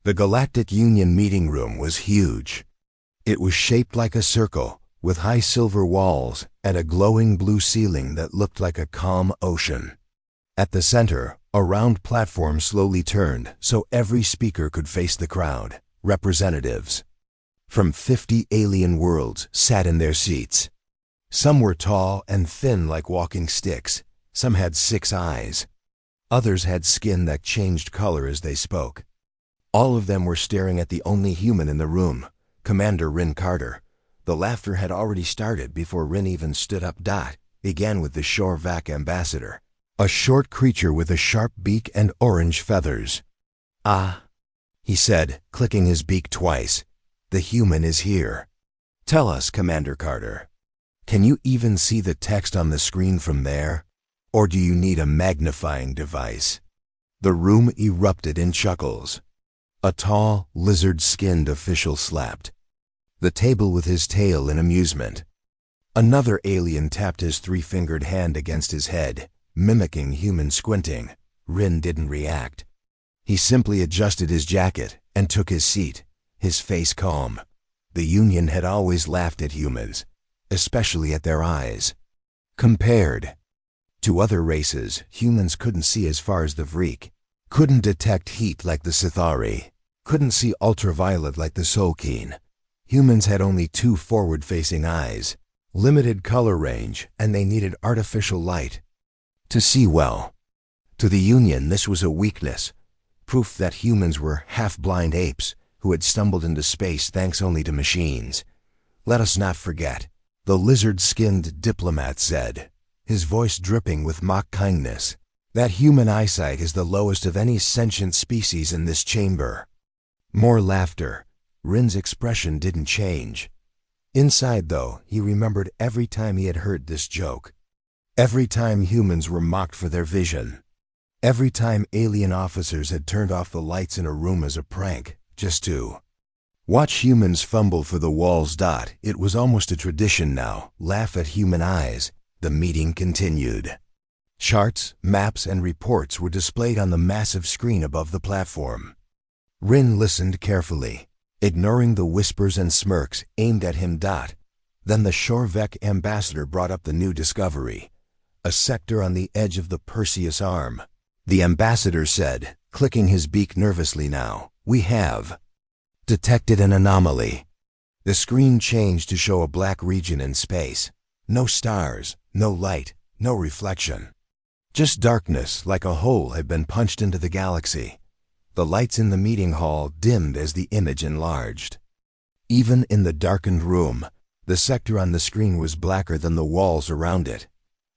The Galactic Union meeting room was huge. It was shaped like a circle, with high silver walls and a glowing blue ceiling that looked like a calm ocean. At the center, a round platform slowly turned so every speaker could face the crowd. Representatives from 50 alien worlds sat in their seats. Some were tall and thin like walking sticks. Some had 6 eyes. Others had skin that changed color as they spoke. All of them were staring at the only human in the room, Commander Ryn Carter. The laughter had already started before Ryn even stood up. Began with the Shor-Vac ambassador, a short creature with a sharp beak and orange feathers. "Ah," he said, clicking his beak twice. "The human is here. Tell us, Commander Carter, can you even see the text on the screen from there? Or do you need a magnifying device?" The room erupted in chuckles. A tall, lizard-skinned official slapped the table with his tail in amusement. Another alien tapped his 3-fingered hand against his head, mimicking human squinting. Ryn didn't react. He simply adjusted his jacket and took his seat, his face calm. The Union had always laughed at humans, especially at their eyes. Compared to other races, humans couldn't see as far as the Vreek, couldn't detect heat like the Sithari, couldn't see ultraviolet like the Solkeen. Humans had only 2 forward-facing eyes, limited color range, and they needed artificial light to see well. To the Union, this was a weakness, proof that humans were half-blind apes who had stumbled into space thanks only to machines. "Let us not forget," the lizard-skinned diplomat said, his voice dripping with mock kindness, "that human eyesight is the lowest of any sentient species in this chamber." More laughter. Ryn's expression didn't change. Inside, though, he remembered every time he had heard this joke. Every time humans were mocked for their vision. Every time alien officers had turned off the lights in a room as a prank, just to watch humans fumble for the walls. It was almost a tradition now. Laugh at human eyes. The meeting continued. Charts, maps, and reports were displayed on the massive screen above the platform. Ryn listened carefully, ignoring the whispers and smirks aimed at him. Then the Shor-Vac ambassador brought up the new discovery, a sector on the edge of the Perseus arm. The ambassador said, clicking his beak nervously now, "We have detected an anomaly." The screen changed to show a black region in space. No stars, no light, no reflection. Just darkness, like a hole had been punched into the galaxy. The lights in the meeting hall dimmed as the image enlarged. Even in the darkened room, the sector on the screen was blacker than the walls around it.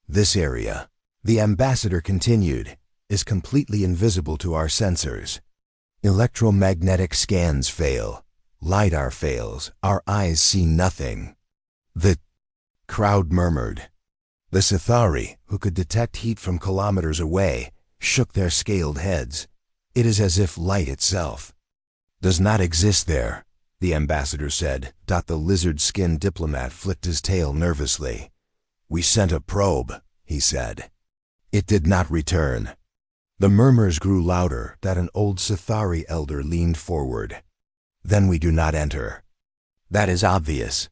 "This area," the ambassador continued, "is completely invisible to our sensors. Electromagnetic scans fail. LiDAR fails. Our eyes see nothing." The crowd murmured. The Sithari, who could detect heat from kilometers away, shook their scaled heads. "It is as if light itself does not exist there," the ambassador said. The lizard-skinned diplomat flicked his tail nervously. "We sent a probe," he said. "It did not return." The murmurs grew louder. An old Sithari elder leaned forward. "Then we do not enter. That is obvious."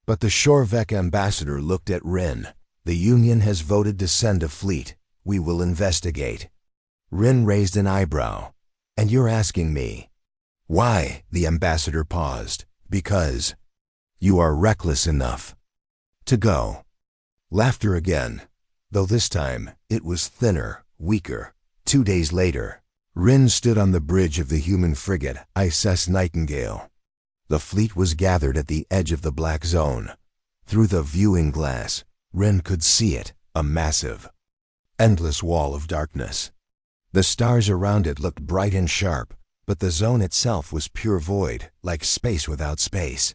But the Shor-Vac ambassador looked at Ryn. "The Union has voted to send a fleet. We will investigate." Ryn raised an eyebrow. "And you're asking me why?" The ambassador paused. "Because you are reckless enough to go." Laughter again, though this time it was thinner, weaker. 2 days later, Ryn stood on the bridge of the human frigate ISS Nightingale. The fleet was gathered at the edge of the black zone. Through the viewing glass, Ryn could see it, a massive, endless wall of darkness. The stars around it looked bright and sharp, but the zone itself was pure void, like space without space.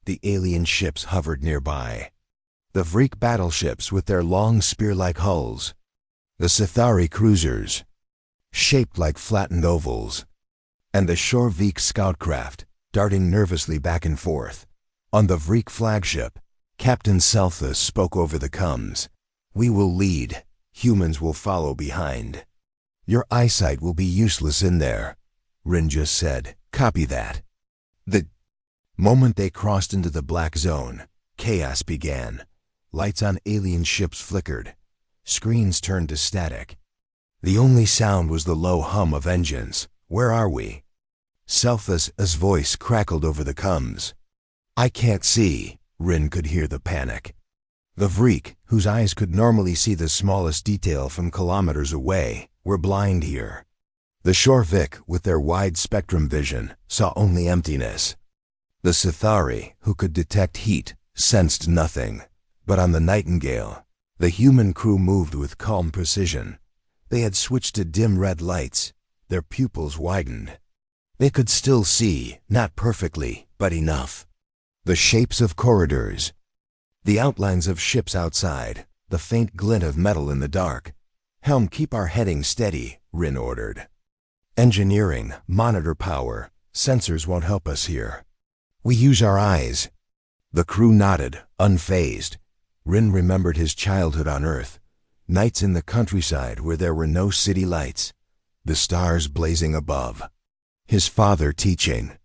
The alien ships hovered nearby. The Vreek battleships with their long spear-like hulls. The Sithari cruisers, shaped like flattened ovals. And the Shor-Vac scoutcraft, darting nervously back and forth. On the Vreek flagship, Captain Selthus spoke over the comms. "We will lead. Humans will follow behind. Your eyesight will be useless in there," Ryn just said, Copy that. The moment they crossed into the black zone, chaos began. Lights on alien ships flickered. Screens turned to static. The only sound was the low hum of engines. Where are we? Selfless's voice crackled over the comms. I can't see. Rin could hear the panic. The Vreek, whose eyes could normally see the smallest detail from kilometers away, were blind here. The Shorvik, with their wide spectrum vision, saw only emptiness. The Sithari, who could detect heat, sensed nothing. But on the Nightingale, the human crew moved with calm precision. They had switched to dim red lights. Their pupils widened. They could still see, not perfectly, but enough. The shapes of corridors, the outlines of ships outside, the faint glint of metal in the dark. Helm, keep our heading steady, Rin ordered. Engineering, monitor power, sensors won't help us here. We use our eyes. The crew nodded, unfazed. Rin remembered his childhood on Earth. Nights in the countryside where there were no city lights. The stars blazing above. His father teaching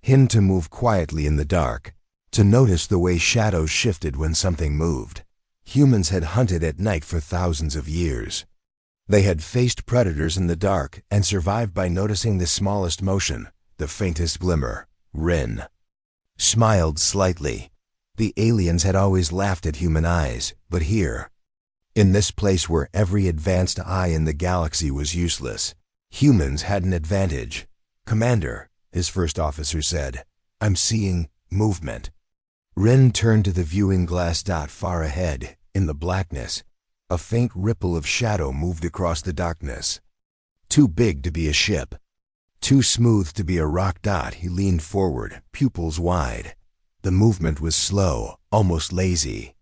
him to move quietly in the dark, to notice the way shadows shifted when something moved. Humans had hunted at night for thousands of years. They had faced predators in the dark and survived by noticing the smallest motion, the faintest glimmer. Rin smiled slightly. The aliens had always laughed at human eyes, but here, in this place where every advanced eye in the galaxy was useless, humans had an advantage. Commander, his first officer said, I'm seeing movement. Rin turned to the viewing glass. Far ahead, in the blackness, a faint ripple of shadow moved across the darkness. Too big to be a ship. Too smooth to be a rock. He leaned forward, pupils wide. The movement was slow, almost lazy.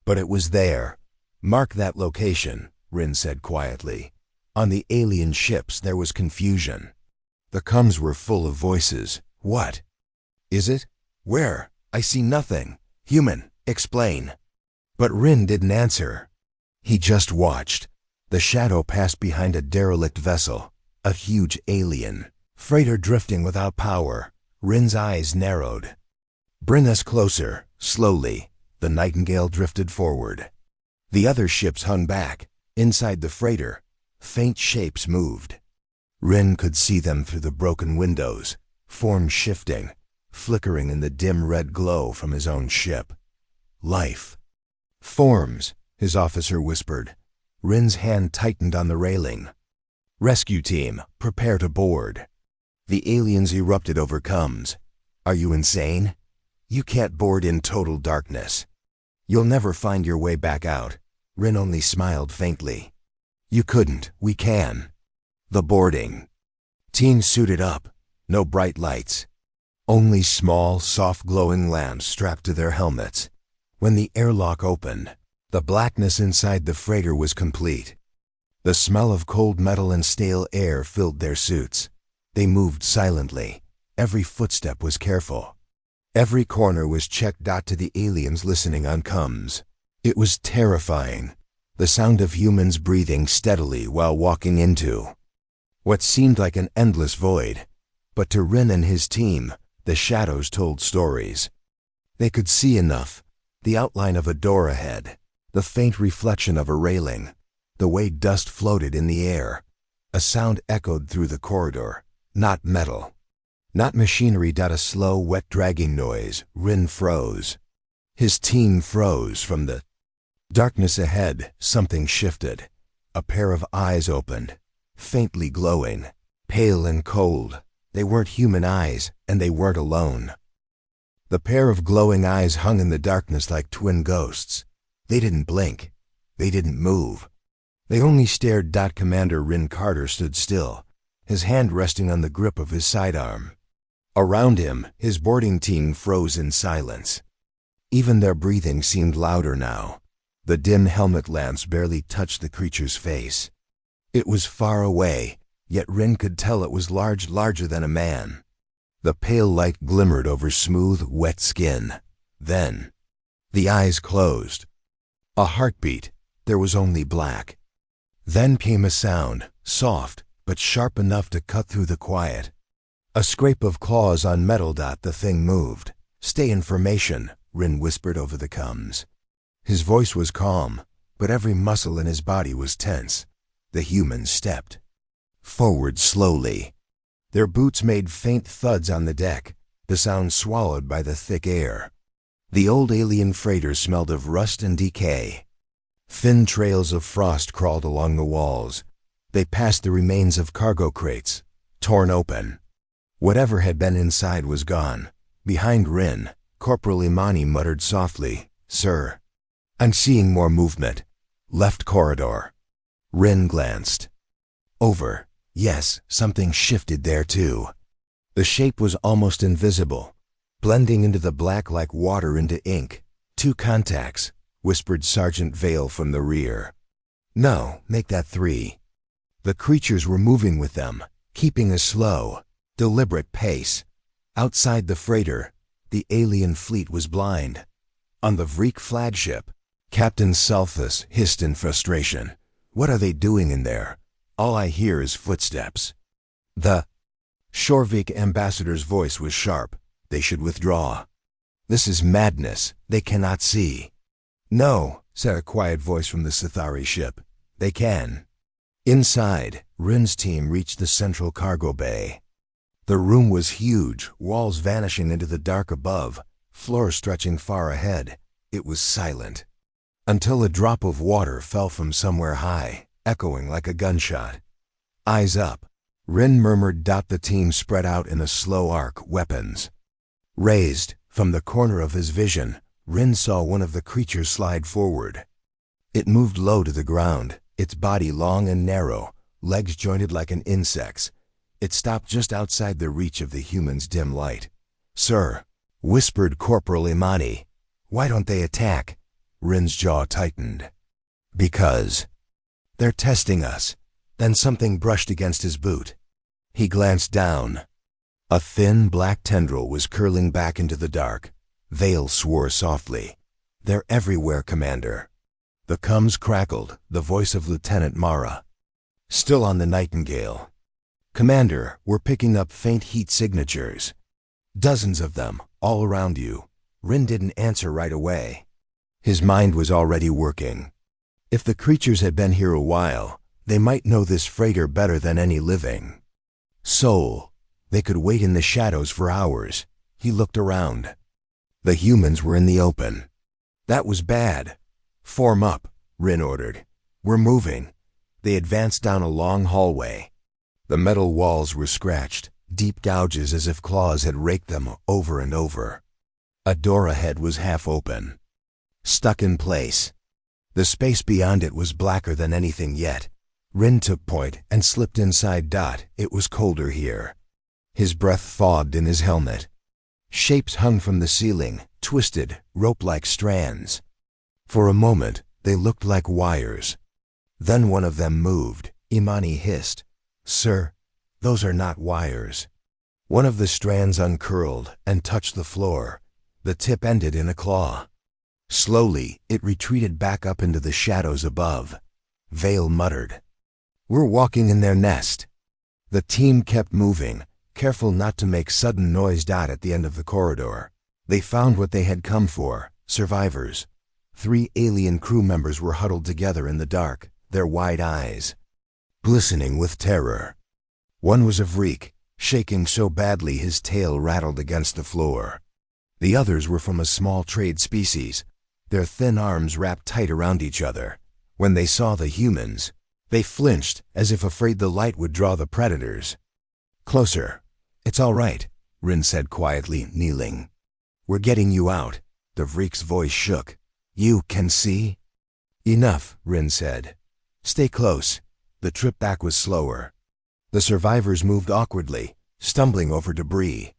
But it was there. Mark that location, Rin said quietly. On the alien ships there was confusion. The comms were full of voices. What? Is it? Where? I see nothing. Human, explain. But Rin didn't answer. He just watched. The shadow passed behind a derelict vessel, a huge alien freighter drifting without power. Rin's eyes narrowed. Bring us closer, slowly. The Nightingale drifted forward. The other ships hung back. Inside the freighter, faint shapes moved. Rin could see them through the broken windows, forms shifting, flickering in the dim red glow from his own ship. Life. Forms, his officer whispered. Rin's hand tightened on the railing. Rescue team, prepare to board. The aliens erupted over comms. Are you insane? You can't board in total darkness. You'll never find your way back out. Rin only smiled faintly. You couldn't, we can. The boarding. Teens suited up, no bright lights. Only small, soft glowing lamps strapped to their helmets. When the airlock opened, the blackness inside the freighter was complete. The smell of cold metal and stale air filled their suits. They moved silently. Every footstep was careful. Every corner was checked. To the aliens listening on comms. It was terrifying. The sound of humans breathing steadily while walking into what seemed like an endless void. But to Rin and his team, the shadows told stories. They could see enough. The outline of a door ahead. The faint reflection of a railing. The way dust floated in the air. A sound echoed through the corridor. Not metal. Not machinery. A slow, wet dragging noise. Rin froze. His team froze. From the darkness ahead, something shifted. A pair of eyes opened, faintly glowing, pale and cold. They weren't human eyes, and they weren't alone. The pair of glowing eyes hung in the darkness like twin ghosts. They didn't blink. They didn't move. They only stared. Commander Rin Carter stood still, his hand resting on the grip of his sidearm. Around him, his boarding team froze in silence. Even their breathing seemed louder now. The dim helmet lamps barely touched the creature's face. It was far away, yet Rin could tell it was larger than a man. The pale light glimmered over smooth, wet skin. Then, the eyes closed. A heartbeat. There was only black. Then came a sound, soft, but sharp enough to cut through the quiet. A scrape of claws on metal. The thing moved. Stay in formation, Rin whispered over the comms. His voice was calm, but every muscle in his body was tense. The humans stepped forward slowly. Their boots made faint thuds on the deck, the sound swallowed by the thick air. The old alien freighter smelled of rust and decay. Thin trails of frost crawled along the walls. They passed the remains of cargo crates, torn open. Whatever had been inside was gone. Behind Rin, Corporal Imani muttered softly, "Sir, I'm seeing more movement. Left corridor." Rin glanced. Over. Yes, something shifted there too. The shape was almost invisible, blending into the black like water into ink. "Two contacts," whispered Sergeant Vale from the rear. "No, make that three." The creatures were moving with them, keeping a slow, deliberate pace. Outside the freighter, the alien fleet was blind. On the Vreek flagship, Captain Sulfus hissed in frustration. "What are they doing in there? All I hear is footsteps." The Shorvik ambassador's voice was sharp. "They should withdraw. This is madness. They cannot see." "No," said a quiet voice from the Sithari ship. "They can." Inside, Rin's team reached the central cargo bay. The room was huge, walls vanishing into the dark above, floor stretching far ahead. It was silent. Until a drop of water fell from somewhere high, echoing like a gunshot. "Eyes up," Rin murmured. The team spread out in a slow arc, weapons raised. From the corner of his vision, Rin saw one of the creatures slide forward. It moved low to the ground, its body long and narrow, legs jointed like an insect's. It stopped just outside the reach of the human's dim light. "Sir," whispered Corporal Imani. "Why don't they attack?" Rin's jaw tightened. "Because they're testing us." Then something brushed against his boot. He glanced down. A thin black tendril was curling back into the dark. Vale swore softly. "They're everywhere, Commander." The comms crackled, the voice of Lieutenant Mara. Still on the Nightingale. "Commander, we're picking up faint heat signatures. Dozens of them, all around you." Rin didn't answer right away. His mind was already working. If the creatures had been here a while, they might know this freighter better than any living soul. They could wait in the shadows for hours. He looked around. The humans were in the open. That was bad. "Form up," Rin ordered. "We're moving." They advanced down a long hallway. The metal walls were scratched, deep gouges as if claws had raked them over and over. A door ahead was half open, stuck in place. The space beyond it was blacker than anything yet. Rin took point and slipped inside. It was colder here. His breath thawed in his helmet. Shapes hung from the ceiling, twisted, rope-like strands. For a moment, they looked like wires. Then one of them moved. Imani hissed, "Sir, those are not wires." One of the strands uncurled and touched the floor. The tip ended in a claw. Slowly, it retreated back up into the shadows above. Vale muttered, "We're walking in their nest." The team kept moving, careful not to make sudden noise. At the end of the corridor, they found what they had come for, survivors. 3 alien crew members were huddled together in the dark, their wide eyes glistening with terror. One was a Vreek, shaking so badly his tail rattled against the floor. The others were from a small trade species, their thin arms wrapped tight around each other. When they saw the humans, they flinched as if afraid the light would draw the predators. "Closer." "It's all right," Rin said quietly, kneeling. "We're getting you out." The Vreek's voice shook. "You can see?" "Enough," Rin said. "Stay close." The trip back was slower. The survivors moved awkwardly, stumbling over debris.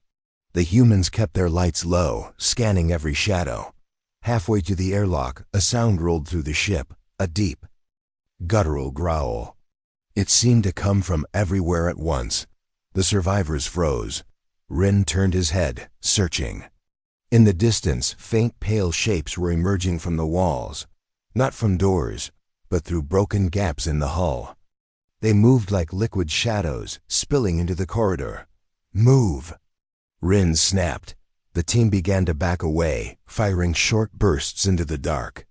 The humans kept their lights low, scanning every shadow. Halfway to the airlock, a sound rolled through the ship, a deep, guttural growl. It seemed to come from everywhere at once. The survivors froze. Rin turned his head, searching. In the distance, faint pale shapes were emerging from the walls, not from doors, but through broken gaps in the hull. They moved like liquid shadows, spilling into the corridor. Move! Rin snapped. The team began to back away, firing short bursts into the dark.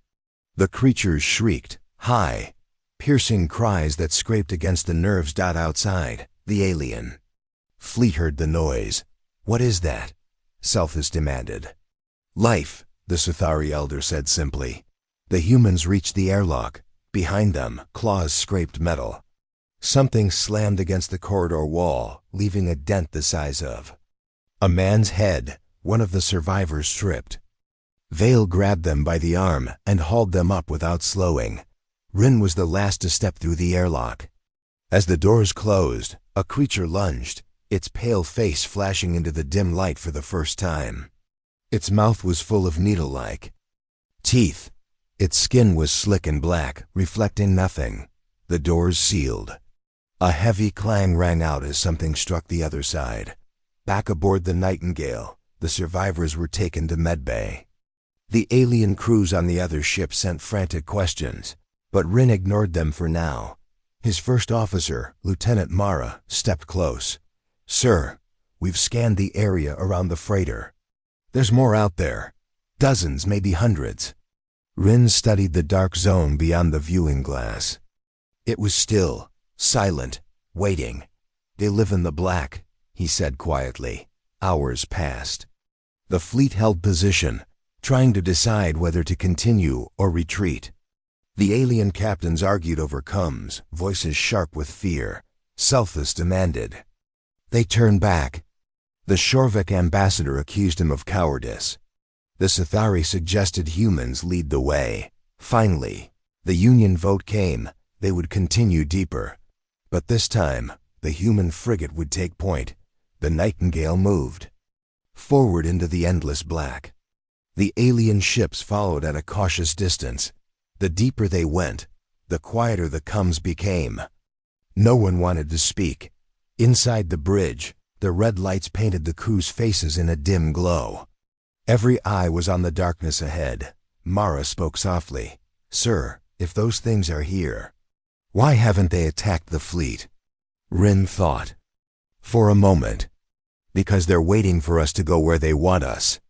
The creatures shrieked, high, piercing cries that scraped against the nerves. Outside, the alien fleet heard the noise. What is that? Selphus demanded. Life, the Suthari elder said simply. The humans reached the airlock. Behind them, claws scraped metal. Something slammed against the corridor wall, leaving a dent the size of a man's head. One of the survivors stripped. Vale grabbed them by the arm and hauled them up without slowing. Rin was the last to step through the airlock. As the doors closed, a creature lunged, its pale face flashing into the dim light for the first time. Its mouth was full of needle-like teeth. Its skin was slick and black, reflecting nothing. The doors sealed. A heavy clang rang out as something struck the other side. Back aboard the Nightingale, the survivors were taken to medbay. The alien crews on the other ship sent frantic questions, but Rin ignored them for now. His first officer, Lieutenant Mara, stepped close. Sir, we've scanned the area around the freighter. There's more out there. Dozens, maybe hundreds. Rin studied the dark zone beyond the viewing glass. It was still, silent, waiting. They live in the black, he said quietly. Hours passed. The fleet held position, trying to decide whether to continue or retreat. The alien captains argued over comms, voices sharp with fear. Selphus demanded. They turned back. The Shorvik ambassador accused him of cowardice. The Suthari suggested humans lead the way. Finally, the Union vote came. They would continue deeper. But this time, the human frigate would take point. The Nightingale moved forward into the endless black. The alien ships followed at a cautious distance. The deeper they went, the quieter the comms became. No one wanted to speak. Inside the bridge, the red lights painted the crew's faces in a dim glow. Every eye was on the darkness ahead. Mara spoke softly. Sir, if those things are here, why haven't they attacked the fleet? Rin thought. For a moment. Because they're waiting for us to go where they want us.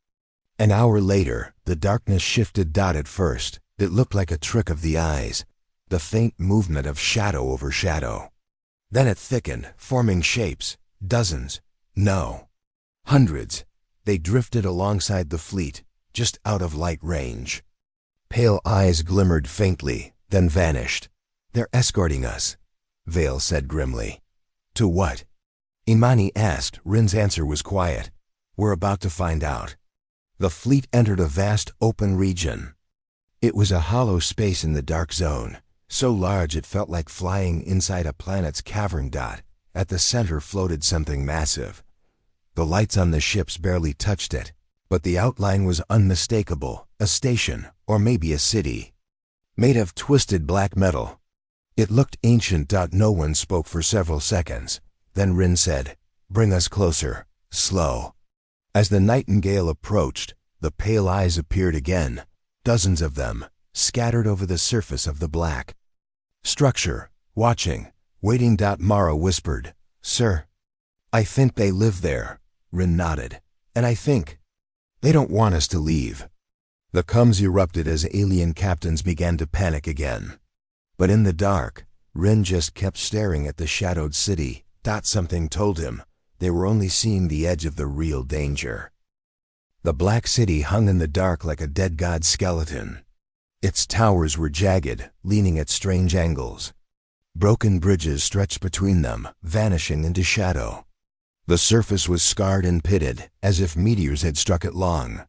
An hour later, the darkness shifted. At first, it looked like a trick of the eyes, the faint movement of shadow over shadow. Then it thickened, forming shapes, dozens, no, hundreds. They drifted alongside the fleet, just out of light range. Pale eyes glimmered faintly, then vanished. They're escorting us, Vale said grimly. To what? Imani asked. Rin's answer was quiet. We're about to find out. The fleet entered a vast open region. It was a hollow space in the dark zone, so large it felt like flying inside a planet's cavern. At the center floated something massive. The lights on the ships barely touched it, but the outline was unmistakable, a station, or maybe a city. Made of twisted black metal. It looked ancient. No one spoke for several seconds. Then Rin said, Bring us closer, slow. As the Nightingale approached, the pale eyes appeared again, dozens of them, scattered over the surface of the black structure, watching, waiting. Mara whispered, Sir, I think they live there. Rin nodded. And I think they don't want us to leave. The comms erupted as alien captains began to panic again. But in the dark, Rin just kept staring at the shadowed city. Something told him they were only seeing the edge of the real danger. The black city hung in the dark like a dead god's skeleton. Its towers were jagged, leaning at strange angles. Broken bridges stretched between them, vanishing into shadow. The surface was scarred and pitted, as if meteors had struck it long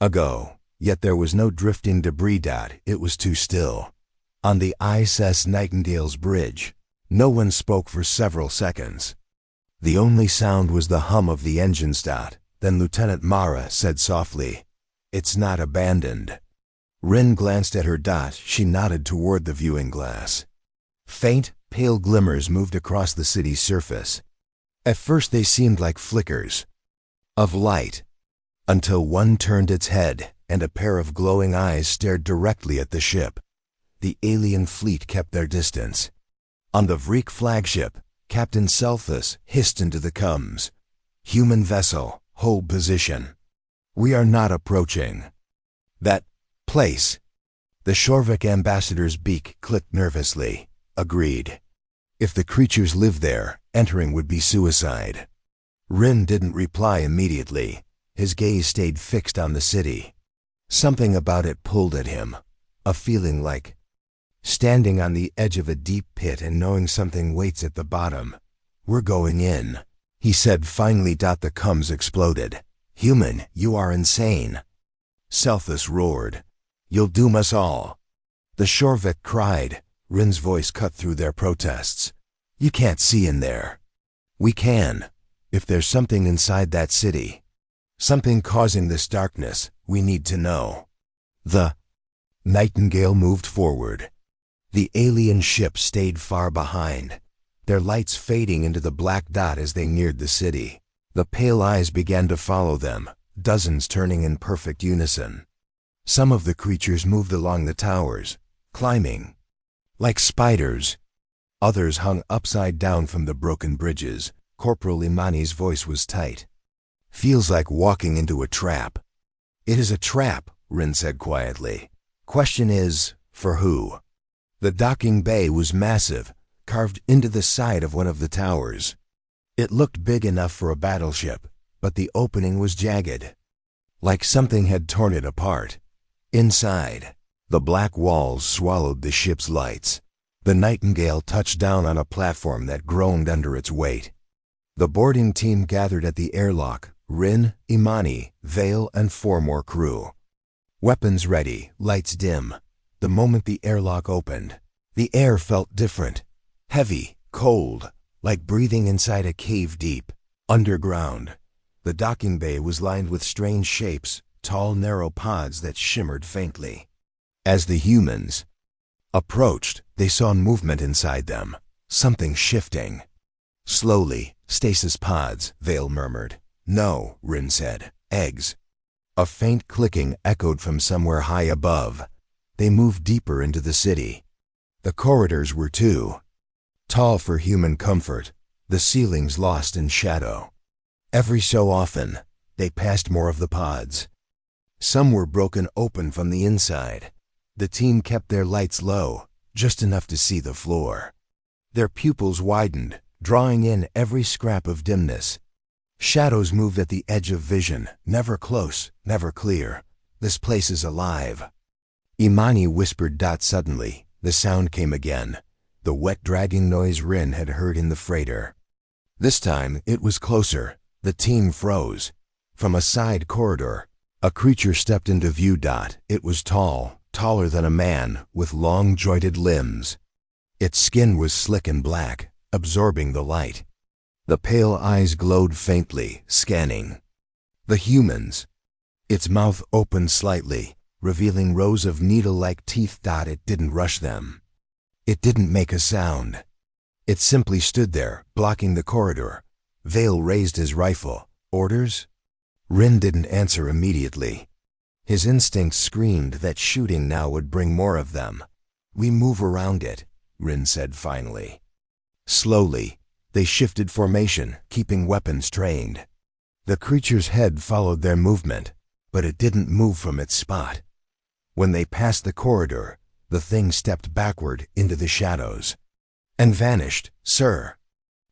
ago. Yet there was no drifting debris. It was too still. On the ISS Nightingale's bridge, no one spoke for several seconds. The only sound was the hum of the engines. Then Lieutenant Mara said softly, It's not abandoned. Rin glanced at her. She nodded toward the viewing glass. Faint, pale glimmers moved across the city's surface. At first they seemed like flickers of light, until one turned its head and a pair of glowing eyes stared directly at the ship. The alien fleet kept their distance. On the Vreek flagship, Captain Selphus hissed into the comms. Human vessel, hold position. We are not approaching that place. The Shorvik ambassador's beak clicked nervously. Agreed. If the creatures lived there, entering would be suicide. Rin didn't reply immediately. His gaze stayed fixed on the city. Something about it pulled at him. A feeling like standing on the edge of a deep pit and knowing something waits at the bottom. We're going in, he said finally. The Cums exploded. Human, you are insane. Selthus roared. You'll doom us all. The Shorvik cried. Rin's voice cut through their protests. You can't see in there. We can. If there's something inside that city, something causing this darkness, we need to know. The Nightingale moved forward. The alien ship stayed far behind, their lights fading into the black dot as they neared the city. The pale eyes began to follow them, dozens turning in perfect unison. Some of the creatures moved along the towers, climbing like spiders. Others hung upside down from the broken bridges. Corporal Imani's voice was tight. Feels like walking into a trap. It is a trap, Rin said quietly. Question is, for who? The docking bay was massive, carved into the side of one of the towers. It looked big enough for a battleship, but the opening was jagged, like something had torn it apart. Inside, the black walls swallowed the ship's lights. The Nightingale touched down on a platform that groaned under its weight. The boarding team gathered at the airlock. Rin, Imani, Vale, and 4 more crew. Weapons ready, lights dim. The moment the airlock opened, the air felt different. Heavy, cold, like breathing inside a cave deep, underground. The docking bay was lined with strange shapes, tall, narrow pods that shimmered faintly. As the humans approached, they saw movement inside them, something shifting. Slowly, stasis pods, Vale murmured. No, Rin said. Eggs. A faint clicking echoed from somewhere high above. They moved deeper into the city. The corridors were too tall for human comfort, the ceilings lost in shadow. Every so often, they passed more of the pods. Some were broken open from the inside. The team kept their lights low, just enough to see the floor. Their pupils widened, drawing in every scrap of dimness. Shadows moved at the edge of vision, never close, never clear. This place is alive. Imani whispered. Suddenly, the sound came again, the wet dragging noise Rin had heard in the freighter. This time, it was closer. The team froze. From a side corridor, a creature stepped into view. It was tall, taller than a man, with long jointed limbs. Its skin was slick and black, absorbing the light. The pale eyes glowed faintly, scanning the humans. Its mouth opened slightly, revealing rows of needle-like teeth. It didn't rush them. It didn't make a sound. It simply stood there, blocking the corridor. Vale raised his rifle. Orders? Rin didn't answer immediately. His instincts screamed that shooting now would bring more of them. We move around it, Rin said finally. Slowly, they shifted formation, keeping weapons trained. The creature's head followed their movement, but it didn't move from its spot. When they passed the corridor, the thing stepped backward into the shadows and vanished. Sir.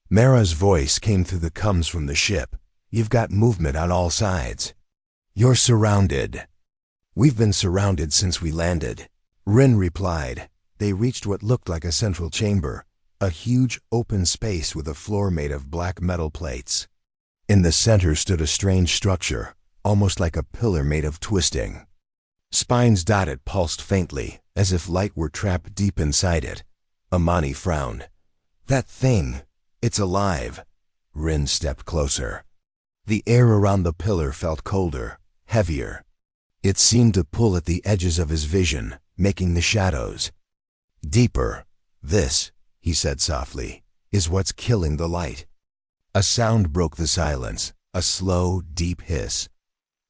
Mara's voice came through the Cums from the ship. You've got movement on all sides. You're surrounded. We've been surrounded since we landed. Rin replied. They reached what looked like a central chamber, a huge open space with a floor made of black metal plates. In the center stood a strange structure, almost like a pillar made of twisting. Spines. It pulsed faintly, as if light were trapped deep inside it. Imani frowned. That thing, it's alive. Rin stepped closer. The air around the pillar felt colder, heavier. It seemed to pull at the edges of his vision, making the shadows deeper. This, he said softly, is what's killing the light. A sound broke the silence, a slow, deep hiss.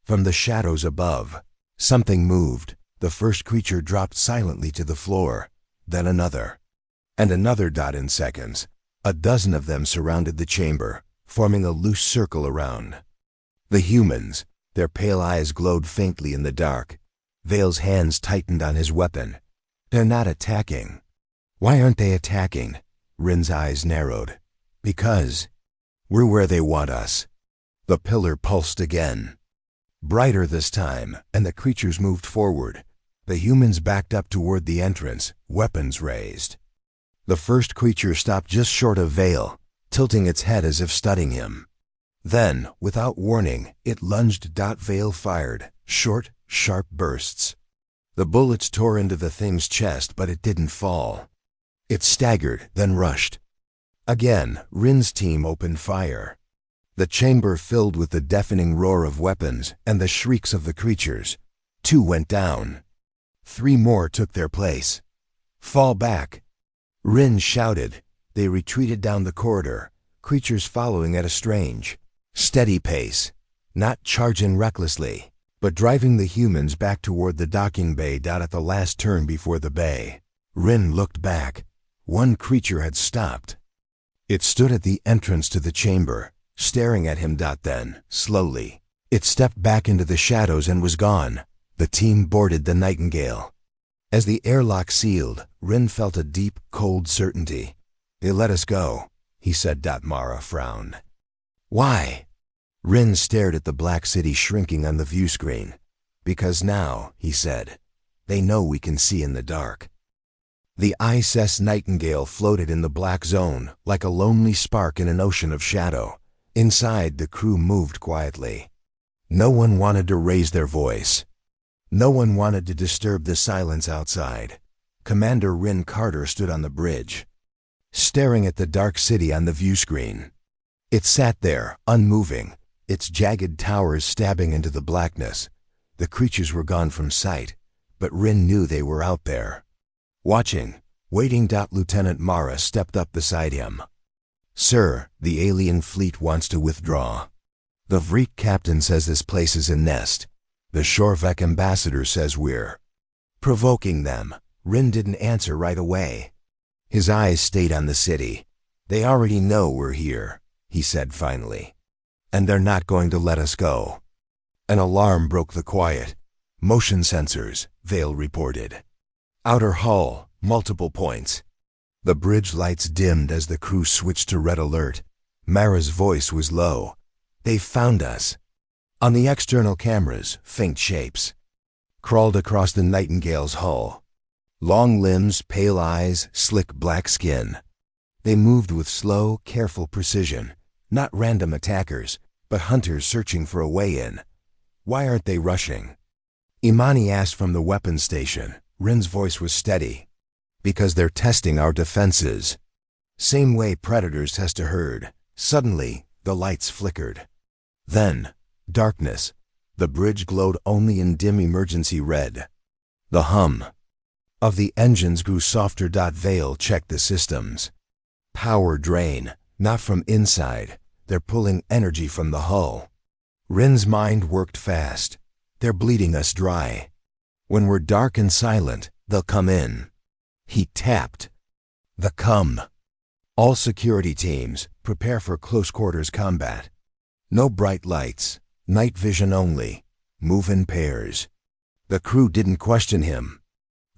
From the shadows above, something moved. The first creature dropped silently to the floor, then another, and another. In seconds, a dozen of them surrounded the chamber, forming a loose circle around. The humans, their pale eyes glowed faintly in the dark. Vale's hands tightened on his weapon. They're not attacking. Why aren't they attacking? Rin's eyes narrowed. Because we're where they want us. The pillar pulsed again. Brighter this time, and the creatures moved forward. The humans backed up toward the entrance, weapons raised. The first creature stopped just short of Vale, tilting its head as if studying him. Then, without warning, it lunged. Vale fired, short, sharp bursts. The bullets tore into the thing's chest, but it didn't fall. It staggered, then rushed. Again, Rin's team opened fire. The chamber filled with the deafening roar of weapons and the shrieks of the creatures. 2 went down. 3 more took their place. Fall back! Rin shouted. They retreated down the corridor, creatures following at a strange, steady pace, not charging recklessly, but driving the humans back toward the docking bay. At the last turn before the bay, Rin looked back. One creature had stopped. It stood at the entrance to the chamber, staring at him. Then, slowly, it stepped back into the shadows and was gone. The team boarded the Nightingale. As the airlock sealed, Rin felt a deep, cold certainty. They let us go, he said. Mara frowned. Why? Rin stared at the black city shrinking on the view screen. Because now, he said, they know we can see in the dark. The ISS Nightingale floated in the black zone, like a lonely spark in an ocean of shadow. Inside, the crew moved quietly. No one wanted to raise their voice. No one wanted to disturb the silence outside. Commander Rin Carter stood on the bridge, staring at the dark city on the view screen. It sat there, unmoving, its jagged towers stabbing into the blackness. The creatures were gone from sight, but Rin knew they were out there, watching, waiting. Lieutenant Mara stepped up beside him. Sir, the alien fleet wants to withdraw. The Vreet captain says this place is a nest. The Shorvek ambassador says we're provoking them. Rin didn't answer right away. His eyes stayed on the city. They already know we're here, he said finally. And they're not going to let us go. An alarm broke the quiet. Motion sensors, Vale reported. Outer hull, multiple points. The bridge lights dimmed as the crew switched to red alert. Mara's voice was low. They've found us. On the external cameras, faint shapes crawled across the Nightingale's hull. Long limbs, pale eyes, slick black skin. They moved with slow, careful precision. Not random attackers, but hunters searching for a way in. Why aren't they rushing? Imani asked from the weapons station. Rin's voice was steady. Because they're testing our defenses. Same way predators test a herd. Suddenly, the lights flickered. Then, darkness. The bridge glowed only in dim emergency red. The hum of the engines grew softer. Vale checked the systems. Power drain, not from inside. They're pulling energy from the hull. Rin's mind worked fast. They're bleeding us dry. When we're dark and silent, they'll come in. He tapped. The come. All security teams, prepare for close quarters combat. No bright lights, night vision only. Move in pairs. The crew didn't question him.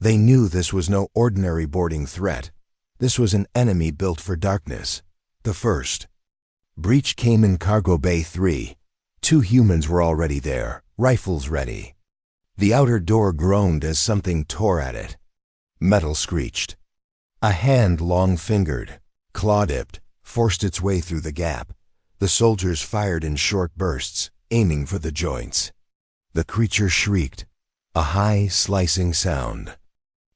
They knew this was no ordinary boarding threat. This was an enemy built for darkness. The first breach came in Cargo Bay 3. 2 humans were already there, rifles ready. The outer door groaned as something tore at it. Metal screeched. A hand long-fingered, claw-dipped, forced its way through the gap. The soldiers fired in short bursts, aiming for the joints. The creature shrieked, a high, slicing sound,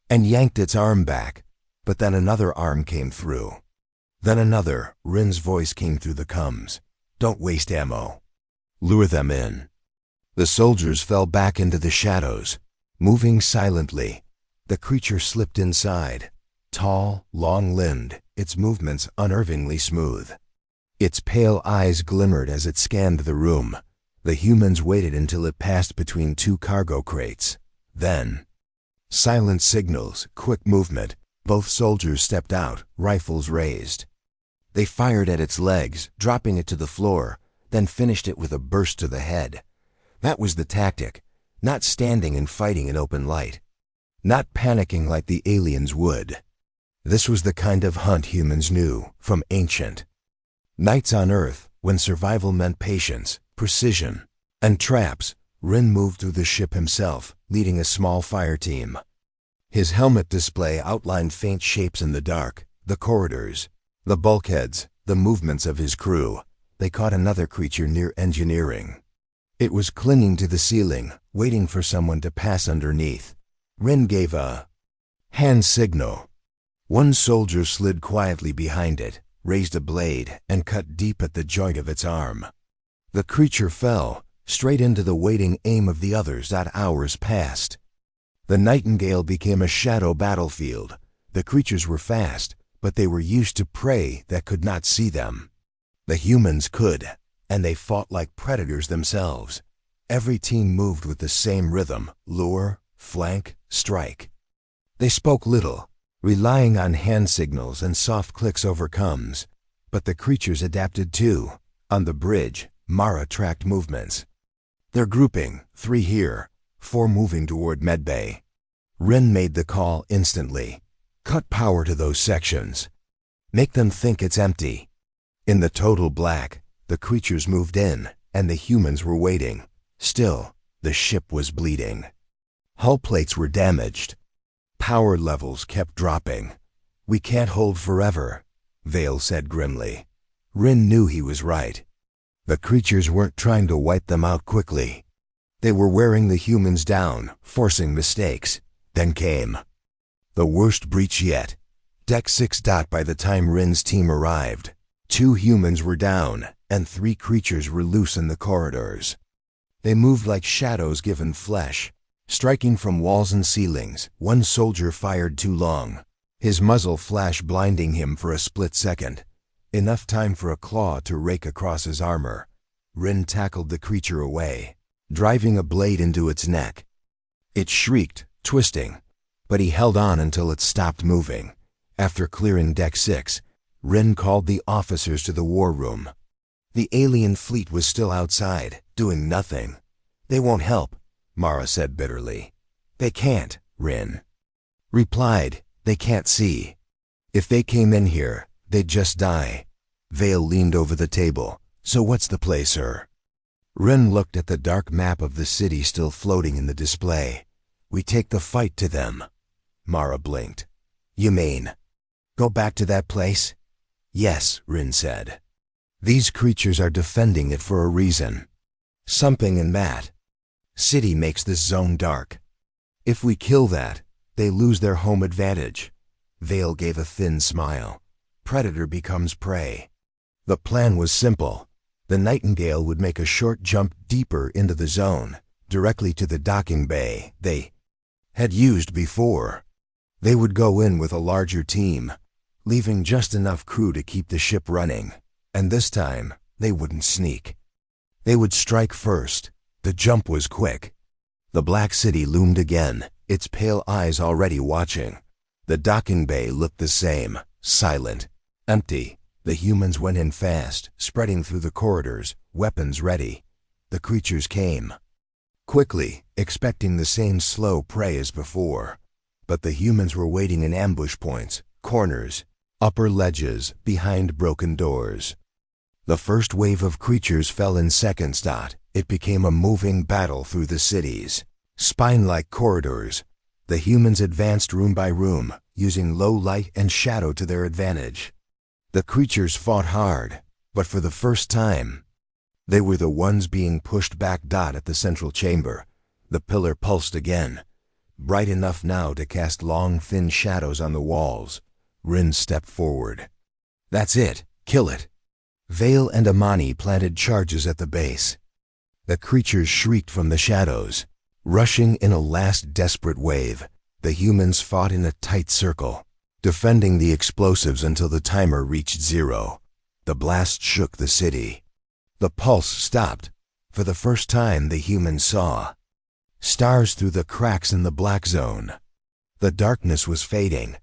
and yanked its arm back, but then another arm came through. Then another. Rin's voice came through the coms. Don't waste ammo. Lure them in. The soldiers fell back into the shadows, moving silently. The creature slipped inside, tall, long-limbed, its movements unnervingly smooth. Its pale eyes glimmered as it scanned the room. The humans waited until it passed between 2 cargo crates. Then, silent signals, quick movement. Both soldiers stepped out, rifles raised. They fired at its legs, dropping it to the floor, then finished it with a burst to the head. That was the tactic, not standing and fighting in open light, not panicking like the aliens would. This was the kind of hunt humans knew from ancient nights on Earth, when survival meant patience, precision, and traps. Rin moved through the ship himself, leading a small fire team. His helmet display outlined faint shapes in the dark, the corridors, the bulkheads, the movements of his crew. They caught another creature near engineering. It was clinging to the ceiling, waiting for someone to pass underneath. Rin gave a hand signal. One soldier slid quietly behind it, raised a blade, and cut deep at the joint of its arm. The creature fell, straight into the waiting aim of the others. Hours passed. The Nightingale became a shadow battlefield. The creatures were fast, but they were used to prey that could not see them. The humans could, and they fought like predators themselves. Every team moved with the same rhythm: lure, flank, strike. They spoke little, relying on hand signals and soft clicks over comms. But the creatures adapted too. On the bridge, Mara tracked movements. They're grouping, 3 here, 4 moving toward medbay. Rin made the call instantly. Cut power to those sections. Make them think it's empty. In the total black, the creatures moved in, and the humans were waiting. Still, the ship was bleeding. Hull plates were damaged. Power levels kept dropping. "We can't hold forever," Vale said grimly. Rin knew he was right. The creatures weren't trying to wipe them out quickly. They were wearing the humans down, forcing mistakes. Then came the worst breach yet. Deck 6. By the time Rin's team arrived, 2 humans were down, and 3 creatures were loose in the corridors. They moved like shadows given flesh, striking from walls and ceilings. One soldier fired too long. His muzzle flash blinding him for a split second. Enough time for a claw to rake across his armor. Rin tackled the creature away, driving a blade into its neck. It shrieked, twisting, but he held on until it stopped moving. After clearing Deck 6, Rin called the officers to the war room. The alien fleet was still outside, doing nothing. "They won't help," Mara said bitterly. "They can't," Rin replied. "They can't see. If they came in here, they'd just die." Vale leaned over the table. "So what's the play, sir?" Rin looked at the dark map of the city still floating in the display. "We take the fight to them." Mara blinked. "You mean go back to that place?" "Yes," Rin said. "These creatures are defending it for a reason. Something in that city makes this zone dark. If we kill that, they lose their home advantage." Vale gave a thin smile. "Predator becomes prey." The plan was simple. The Nightingale would make a short jump deeper into the zone, directly to the docking bay they had used before. They would go in with a larger team, leaving just enough crew to keep the ship running. And this time, they wouldn't sneak. They would strike first. The jump was quick. The Black City loomed again, its pale eyes already watching. The docking bay looked the same, silent, empty. The humans went in fast, spreading through the corridors, weapons ready. The creatures came quickly, expecting the same slow prey as before. But the humans were waiting in ambush points, corners, upper ledges, behind broken doors. The first wave of creatures fell in seconds. It became a moving battle through the cities. Spine-like corridors. The humans advanced room by room, using low light and shadow to their advantage. The creatures fought hard, but for the first time, they were the ones being pushed back. At the central chamber, the pillar pulsed again, bright enough now to cast long, thin shadows on the walls. Rin stepped forward. "That's it. Kill it." Vale and Amani planted charges at the base. The creatures shrieked from the shadows, rushing in a last desperate wave. The humans fought in a tight circle, defending the explosives until the timer reached 0. The blast shook the city. The pulse stopped. For the first time, the humans saw stars through the cracks in the black zone. The darkness was fading.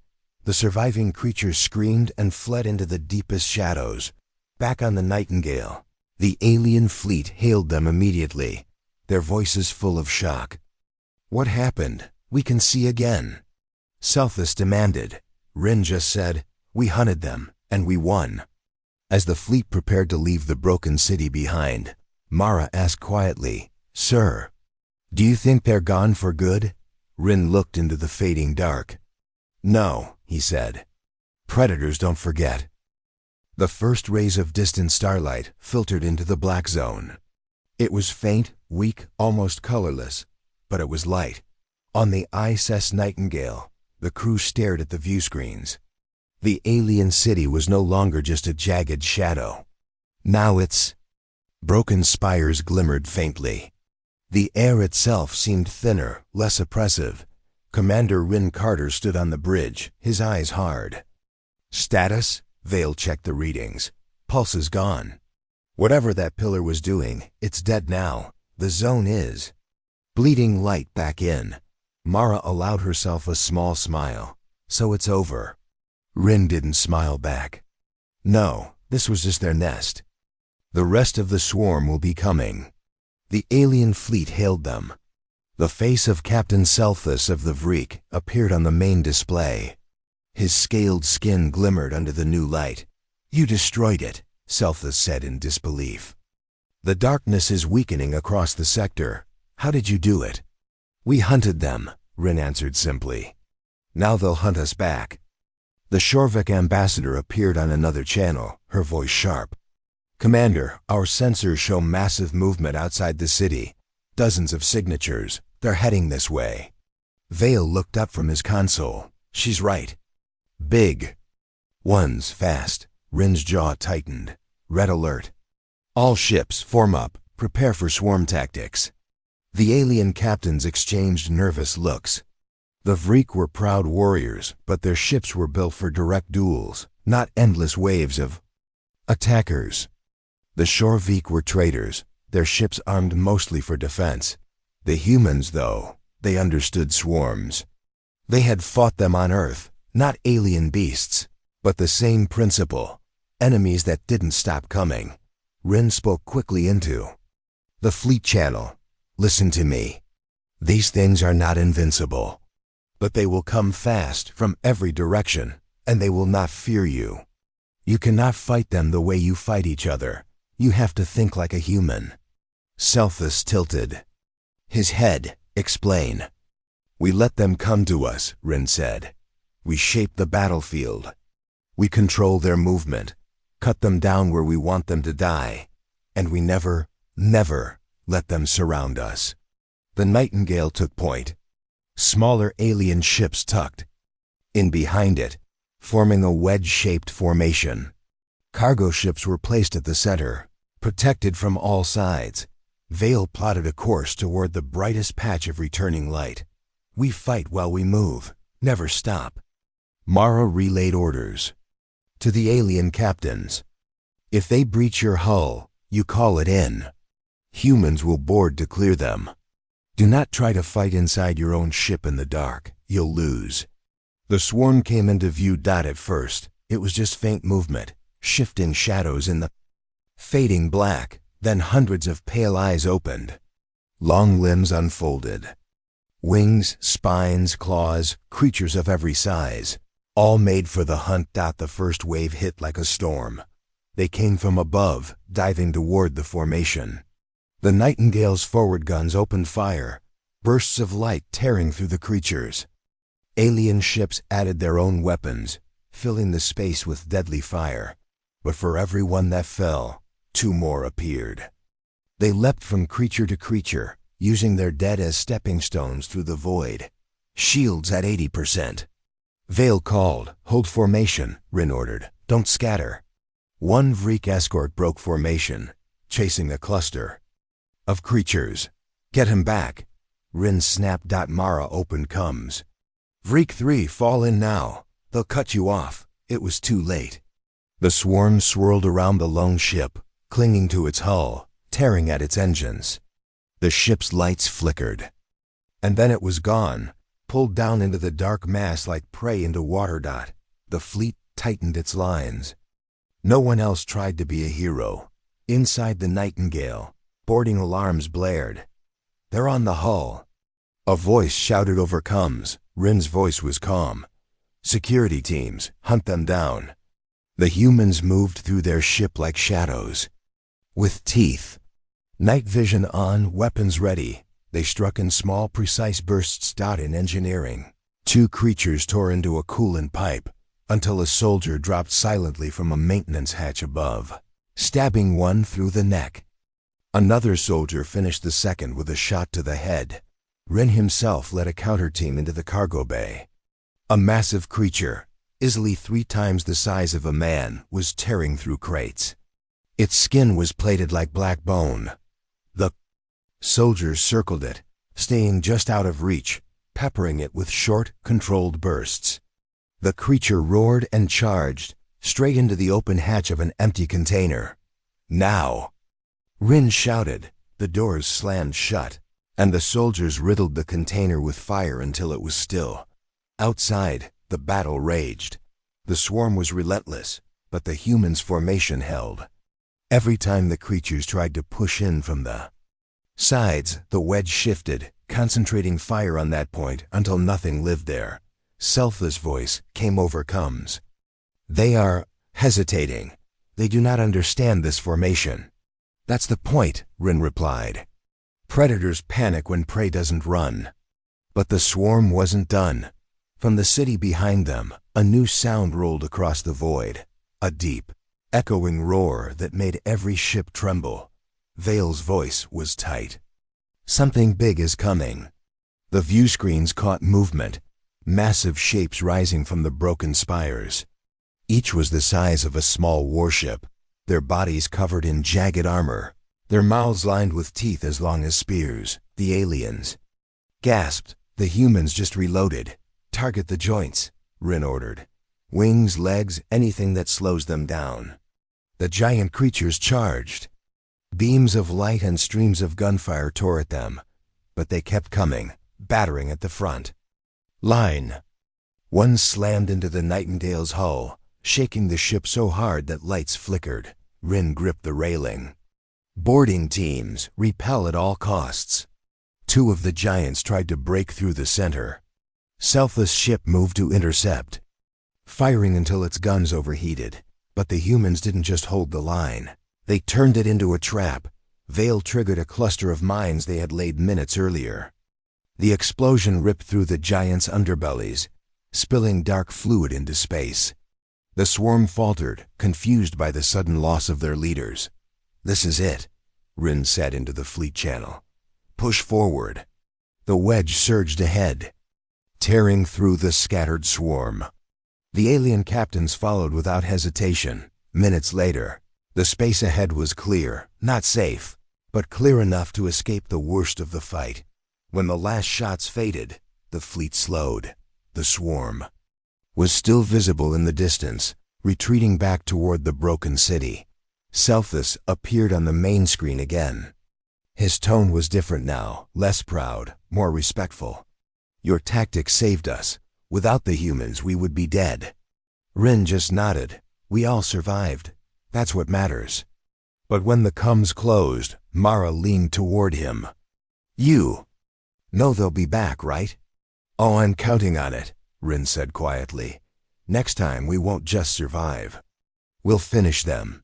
The surviving creatures screamed and fled into the deepest shadows. Back on the Nightingale, the alien fleet hailed them immediately, their voices full of shock. "What happened? We can see again." Selphus demanded. Rin just said, "We hunted them, and we won." As the fleet prepared to leave the broken city behind, Mara asked quietly, "Sir, do you think they're gone for good?" Rin looked into the fading dark. "No," he said. "Predators don't forget." The first rays of distant starlight filtered into the black zone. It was faint, weak, almost colorless, but it was light. On the ISS Nightingale, the crew stared at the view screens. The alien city was no longer just a jagged shadow. Now its broken spires glimmered faintly. The air itself seemed thinner, less oppressive. Commander Rin Carter stood on the bridge, his eyes hard. "Status?" Vale checked the readings. "Pulse is gone. Whatever that pillar was doing, it's dead now. The zone is." Bleeding light back in. Mara allowed herself a small smile. "So it's over." Rin didn't smile back. "No, this was just their nest. The rest of the swarm will be coming." The alien fleet hailed them. The face of Captain Selphus of the Vriq appeared on the main display. His scaled skin glimmered under the new light. "You destroyed it," Selphus said in disbelief. "The darkness is weakening across the sector. How did you do it?" "We hunted them," Rin answered simply. "Now they'll hunt us back." The Shorvik ambassador appeared on another channel, her voice sharp. "Commander, our sensors show massive movement outside the city. Dozens of signatures. They're heading this way." Vale looked up from his console. "She's right. Big ones, fast." Rin's jaw tightened. "Red alert. All ships, form up. Prepare for swarm tactics." The alien captains exchanged nervous looks. The Vriq were proud warriors, but their ships were built for direct duels, not endless waves of attackers. The Shorvik were traitors, their ships armed mostly for defense. The humans, though, they understood swarms. They had fought them on Earth, not alien beasts, but the same principle, enemies that didn't stop coming. Rin spoke quickly into the fleet channel. "Listen to me. These things are not invincible, but they will come fast from every direction, and they will not fear you. You cannot fight them the way you fight each other. You have to think like a human." Selphus tilted. His head, "Explain." "We let them come to us," Rin said. "We shape the battlefield. We control their movement, cut them down where we want them to die, and we never, never let them surround us." The Nightingale took point. Smaller alien ships tucked in behind it, forming a wedge-shaped formation. Cargo ships were placed at the center, protected from all sides. Vale plotted a course toward the brightest patch of returning light. "We fight while we move, never stop." Mara relayed orders to the alien captains. "If they breach your hull, you call it in. Humans will board to clear them. Do not try to fight inside your own ship in the dark. You'll lose." The swarm came into view. At first, it was just faint movement, shifting shadows in the fading black. Then hundreds of pale eyes opened. Long limbs unfolded. Wings, spines, claws, creatures of every size, all made for the hunt. The first wave hit like a storm. They came from above, diving toward the formation. The Nightingale's forward guns opened fire, bursts of light tearing through the creatures. Alien ships added their own weapons, filling the space with deadly fire. But for every one that fell, two more appeared. They leapt from creature to creature, using their dead as stepping stones through the void. Shields at 80%. Vale called, "Hold formation," Rin ordered. "Don't scatter." One Vriq escort broke formation, chasing a cluster of creatures. "Get him back." Rin snapped. Mara opened comes. "Vriq 3, fall in now. They'll cut you off." It was too late. The swarm swirled around the lone ship, clinging to its hull, tearing at its engines. The ship's lights flickered. And then it was gone, pulled down into the dark mass like prey into water. The fleet tightened its lines. No one else tried to be a hero. Inside the Nightingale, boarding alarms blared. "They're on the hull." A voice shouted over comms. Rin's voice was calm. "Security teams, hunt them down." The humans moved through their ship like shadows. With teeth. Night vision on, weapons ready. They struck in small, precise bursts. In engineering. 2 creatures tore into a coolant pipe, until a soldier dropped silently from a maintenance hatch above, stabbing one through the neck. Another soldier finished the second with a shot to the head. Rin himself led a counter-team into the cargo bay. A massive creature, easily 3 times the size of a man, was tearing through crates. Its skin was plated like black bone. The soldiers circled it, staying just out of reach, peppering it with short, controlled bursts. The creature roared and charged, straight into the open hatch of an empty container. "Now!" Rin shouted. The doors slammed shut, and the soldiers riddled the container with fire until it was still. Outside, the battle raged. The swarm was relentless, but the humans' formation held. Every time the creatures tried to push in from the sides, the wedge shifted, concentrating fire on that point until nothing lived there. Selfless voice came over comms. "They are hesitating. They do not understand this formation." "That's the point," Rin replied. "Predators panic when prey doesn't run." But the swarm wasn't done. From the city behind them, a new sound rolled across the void. A deep, echoing roar that made every ship tremble. Vale's voice was tight. "Something big is coming." The view screens caught movement. Massive shapes rising from the broken spires. Each was the size of a small warship, their bodies covered in jagged armor, their mouths lined with teeth as long as spears. The aliens gasped. "The humans just reloaded." "Target the joints," Rin ordered. "Wings, legs, anything that slows them down." The giant creatures charged. Beams of light and streams of gunfire tore at them, but they kept coming, battering at the front line. One slammed into the Nightingale's hull, shaking the ship so hard that lights flickered. Rin gripped the railing. "Boarding teams, repel at all costs." 2 of the giants tried to break through the center. Selfless ship moved to intercept, firing until its guns overheated. But the humans didn't just hold the line. They turned it into a trap. Vale triggered a cluster of mines they had laid minutes earlier. The explosion ripped through the giants' underbellies, spilling dark fluid into space. The swarm faltered, confused by the sudden loss of their leaders. "This is it," Rin said into the fleet channel. "Push forward." The wedge surged ahead, tearing through the scattered swarm. The alien captains followed without hesitation. Minutes later, the space ahead was clear, not safe, but clear enough to escape the worst of the fight. When the last shots faded, the fleet slowed. The swarm was still visible in the distance, retreating back toward the broken city. Selfless appeared on the main screen again. His tone was different now, less proud, more respectful. "Your tactics saved us. Without the humans, we would be dead." Rin just nodded. "We all survived. That's what matters." But when the comms closed, Mara leaned toward him. "You know they'll be back, right?" "Oh, I'm counting on it," Rin said quietly. "Next time we won't just survive. We'll finish them."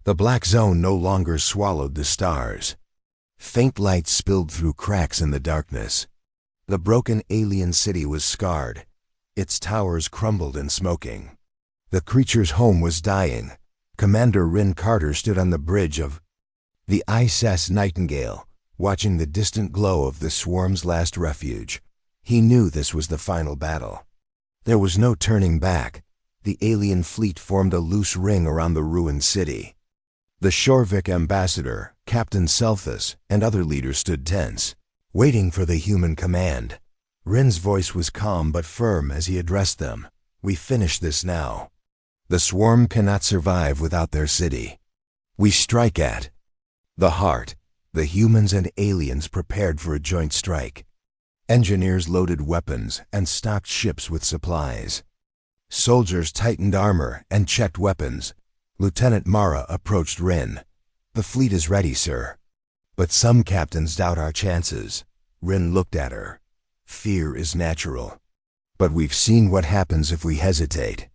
The black zone no longer swallowed the stars. Faint light spilled through cracks in the darkness. The broken alien city was scarred, its towers crumbled and smoking. The creature's home was dying. Commander Rin Carter stood on the bridge of the ISS Nightingale, watching the distant glow of the swarm's last refuge. He knew this was the final battle. There was no turning back. The alien fleet formed a loose ring around the ruined city. The Shorvik ambassador, Captain Selphus, and other leaders stood tense, waiting for the human command. Rin's voice was calm but firm as he addressed them. "We finish this now. The swarm cannot survive without their city. We strike at the heart." The humans and aliens prepared for a joint strike. Engineers loaded weapons and stocked ships with supplies. Soldiers tightened armor and checked weapons. Lieutenant Mara approached Rin. "The fleet is ready, sir." "But some captains doubt our chances." Rin looked at her. "Fear is natural. But we've seen what happens if we hesitate.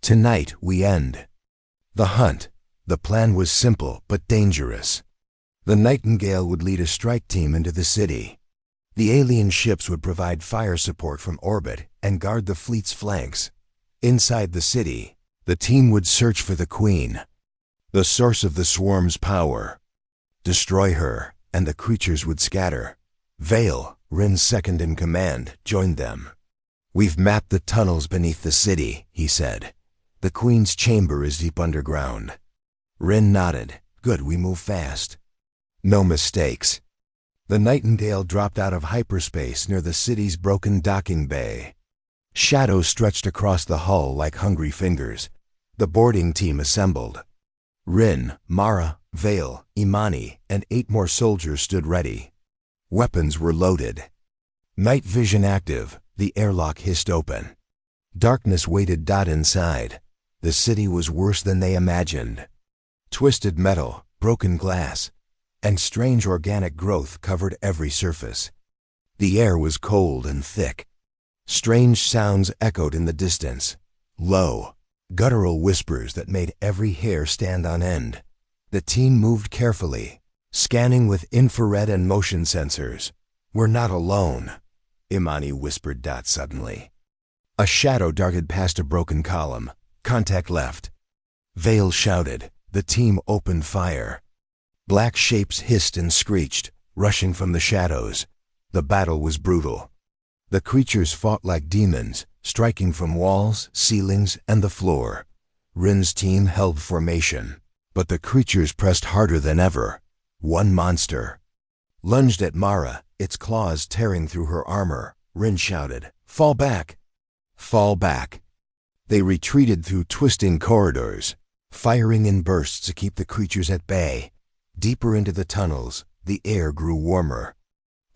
Tonight we end the hunt." The plan was simple but dangerous. The Nightingale would lead a strike team into the city. The alien ships would provide fire support from orbit and guard the fleet's flanks. Inside the city, the team would search for the Queen, the source of the swarm's power. Destroy her, and the creatures would scatter. Vale, Rin's second in command, joined them. "We've mapped the tunnels beneath the city," he said. "The Queen's chamber is deep underground." Rin nodded. "Good, we move fast." No mistakes. The Nightingale dropped out of hyperspace near the city's broken docking bay. Shadows stretched across the hull like hungry fingers. The boarding team assembled. Rin, Mara, Vale, Imani, and 8 more soldiers stood ready. Weapons were loaded. Night vision active, the airlock hissed open. Darkness waited inside. The city was worse than they imagined. Twisted metal, broken glass, and strange organic growth covered every surface. The air was cold and thick. Strange sounds echoed in the distance. Low, guttural whispers that made every hair stand on end. The team moved carefully, scanning with infrared and motion sensors. "We're not alone," Imani whispered suddenly. A shadow darted past a broken column. "Contact left." Vale shouted. The team opened fire. Black shapes hissed and screeched, rushing from the shadows. The battle was brutal. The creatures fought like demons, striking from walls, ceilings, and the floor. Rin's team held formation, but the creatures pressed harder than ever. One monster lunged at Mara, its claws tearing through her armor. Rin shouted, "Fall back! Fall back!" They retreated through twisting corridors, firing in bursts to keep the creatures at bay. Deeper into the tunnels, the air grew warmer.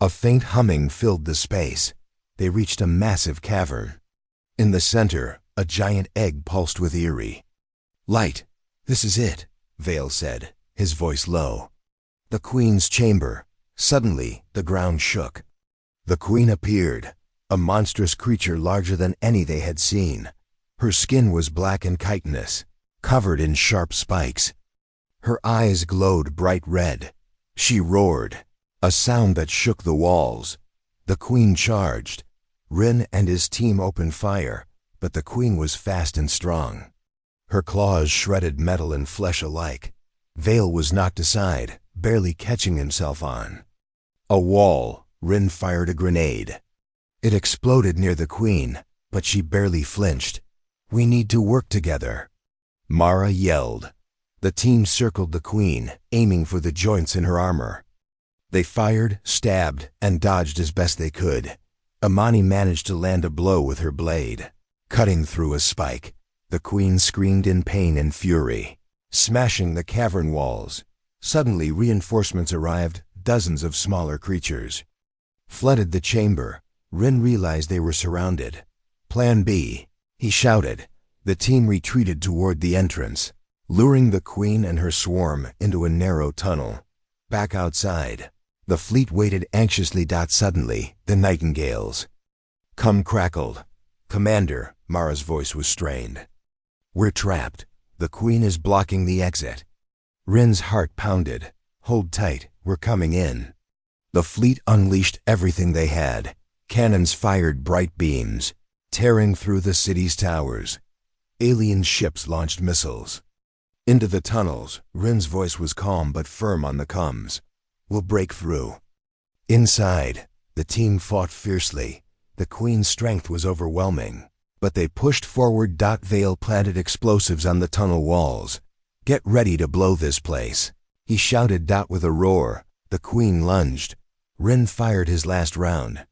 A faint humming filled the space. They reached a massive cavern. In the center, a giant egg pulsed with eerie. "Light! This is it," Vale said, his voice low. "The Queen's chamber." Suddenly, the ground shook. The Queen appeared, a monstrous creature larger than any they had seen. Her skin was black and chitinous, covered in sharp spikes. Her eyes glowed bright red. She roared, a sound that shook the walls. The Queen charged. Rin and his team opened fire, but the Queen was fast and strong. Her claws shredded metal and flesh alike. Vale was knocked aside, barely catching himself on a wall. Rin fired a grenade. It exploded near the Queen, but she barely flinched. "We need to work together," Mara yelled. The team circled the Queen, aiming for the joints in her armor. They fired, stabbed, and dodged as best they could. Imani managed to land a blow with her blade, cutting through a spike. The Queen screamed in pain and fury, smashing the cavern walls. Suddenly, reinforcements arrived, dozens of smaller creatures flooded the chamber. Rin realized they were surrounded. "Plan B," he shouted. The team retreated toward the entrance, luring the Queen and her swarm into a narrow tunnel. Back outside, the fleet waited anxiously. Suddenly, the Nightingales crackled. "Commander," Mara's voice was strained. "We're trapped. The Queen is blocking the exit." Rin's heart pounded. "Hold tight, we're coming in." The fleet unleashed everything they had. Cannons fired bright beams, tearing through the city's towers. Alien ships launched missiles into the tunnels. Rin's voice was calm but firm on the comms. "We'll break through." Inside, the team fought fiercely. The Queen's strength was overwhelming, but they pushed forward. Vale planted explosives on the tunnel walls. "Get ready to blow this place," he shouted. With a roar, the Queen lunged. Rin fired his last round.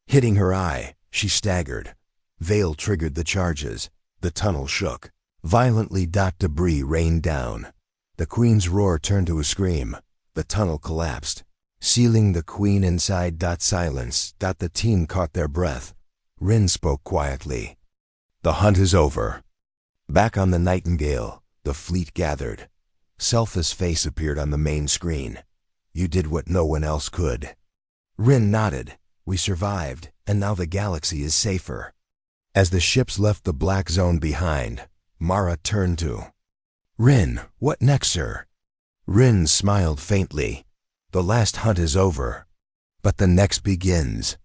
Hitting her eye, she staggered. Vale triggered the charges. The tunnel shook violently. Debris rained down. The Queen's roar turned to a scream. The tunnel collapsed, sealing the Queen inside. Silence. The team caught their breath. Rin spoke quietly. The hunt is over. Back on the Nightingale, the fleet gathered. Selph's face appeared on the main screen. You did what no one else could. Rin nodded. We survived, and now the galaxy is safer. As the ships left the black zone behind, Mara turned to Rin. What next, sir? Rin smiled faintly. The last hunt is over, but the next begins.